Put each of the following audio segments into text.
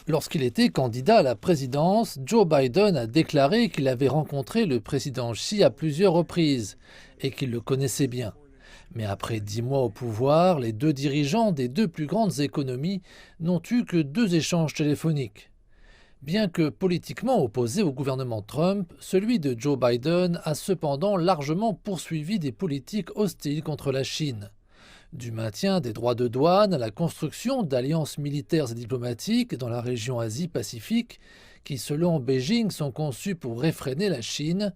Lorsqu'il était candidat à la présidence, Joe Biden a déclaré qu'il avait rencontré le président Xi à plusieurs reprises et qu'il le connaissait bien. Mais après 10 mois au pouvoir, les deux dirigeants des deux plus grandes économies n'ont eu que deux échanges téléphoniques. Bien que politiquement opposé au gouvernement Trump, celui de Joe Biden a cependant largement poursuivi des politiques hostiles contre la Chine. Du maintien des droits de douane à la construction d'alliances militaires et diplomatiques dans la région Asie-Pacifique, qui selon Beijing sont conçues pour réfréner la Chine,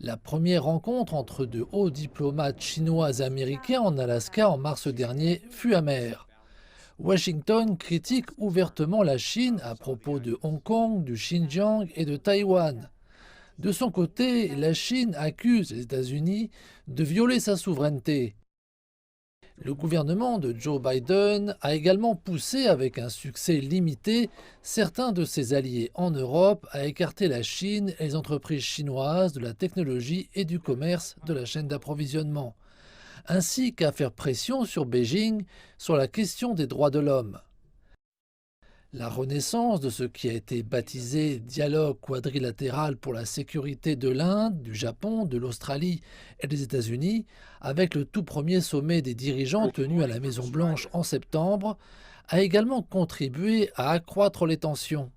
la première rencontre entre de hauts diplomates chinois et américains en Alaska en mars dernier fut amère. Washington critique ouvertement la Chine à propos de Hong Kong, du Xinjiang et de Taïwan. De son côté, la Chine accuse les États-Unis de violer sa souveraineté. Le gouvernement de Joe Biden a également poussé avec un succès limité certains de ses alliés en Europe à écarter la Chine et les entreprises chinoises de la technologie et du commerce de la chaîne d'approvisionnement, ainsi qu'à faire pression sur Beijing sur la question des droits de l'homme. La renaissance de ce qui a été baptisé Dialogue quadrilatéral pour la sécurité de l'Inde, du Japon, de l'Australie et des États-Unis, avec le tout premier sommet des dirigeants tenu à la Maison-Blanche en septembre, a également contribué à accroître les tensions.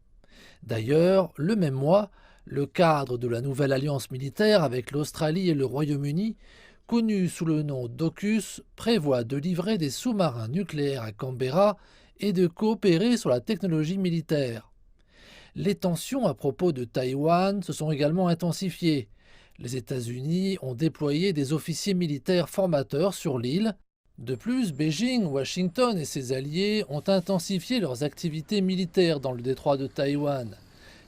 D'ailleurs, le même mois, le cadre de la nouvelle alliance militaire avec l'Australie et le Royaume-Uni, connu sous le nom d'AUKUS, prévoit de livrer des sous-marins nucléaires à Canberra et de coopérer sur la technologie militaire. Les tensions à propos de Taïwan se sont également intensifiées. Les États-Unis ont déployé des officiers militaires formateurs sur l'île. De plus, Beijing, Washington et ses alliés ont intensifié leurs activités militaires dans le détroit de Taïwan.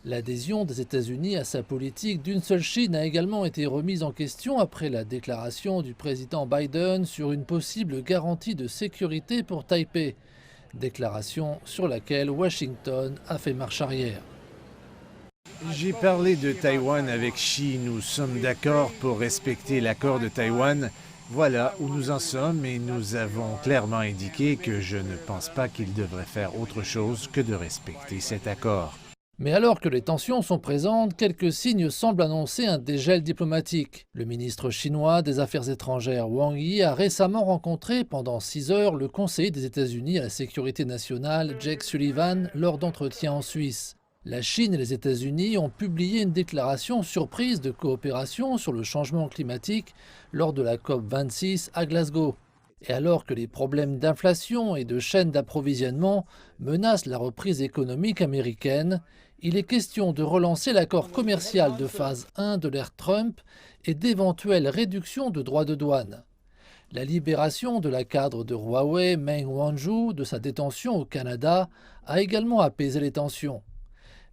L'adhésion des États-Unis à sa politique d'une seule Chine a également été remise en question après la déclaration du président Biden sur une possible garantie de sécurité pour Taipei, déclaration sur laquelle Washington a fait marche arrière. J'ai parlé de Taïwan avec Xi. Nous sommes d'accord pour respecter l'accord de Taïwan. Voilà où nous en sommes et nous avons clairement indiqué que je ne pense pas qu'il devrait faire autre chose que de respecter cet accord. Mais alors que les tensions sont présentes, quelques signes semblent annoncer un dégel diplomatique. Le ministre chinois des Affaires étrangères Wang Yi a récemment rencontré pendant 6 heures le conseiller des États-Unis à la sécurité nationale Jake Sullivan lors d'entretiens en Suisse. La Chine et les États-Unis ont publié une déclaration surprise de coopération sur le changement climatique lors de la COP26 à Glasgow. Et alors que les problèmes d'inflation et de chaînes d'approvisionnement menacent la reprise économique américaine, il est question de relancer l'accord commercial de phase 1 de l'ère Trump et d'éventuelles réductions de droits de douane. La libération de la cadre de Huawei Meng Wanzhou de sa détention au Canada a également apaisé les tensions.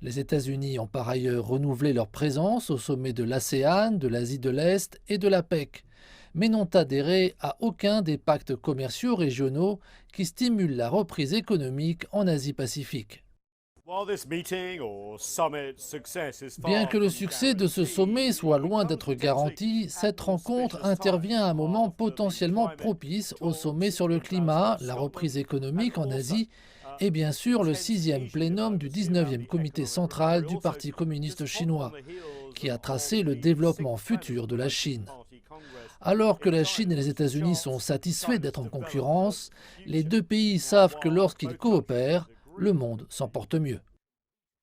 Les États-Unis ont par ailleurs renouvelé leur présence au sommet de l'ASEAN, de l'Asie de l'Est et de l'APEC, mais n'ont adhéré à aucun des pactes commerciaux régionaux qui stimulent la reprise économique en Asie-Pacifique. Bien que le succès de ce sommet soit loin d'être garanti, cette rencontre intervient à un moment potentiellement propice au sommet sur le climat, la reprise économique en Asie et bien sûr le 6e plénum du 19e comité central du Parti communiste chinois, qui a tracé le développement futur de la Chine. Alors que la Chine et les États-Unis sont satisfaits d'être en concurrence, les deux pays savent que lorsqu'ils coopèrent, le monde s'en porte mieux.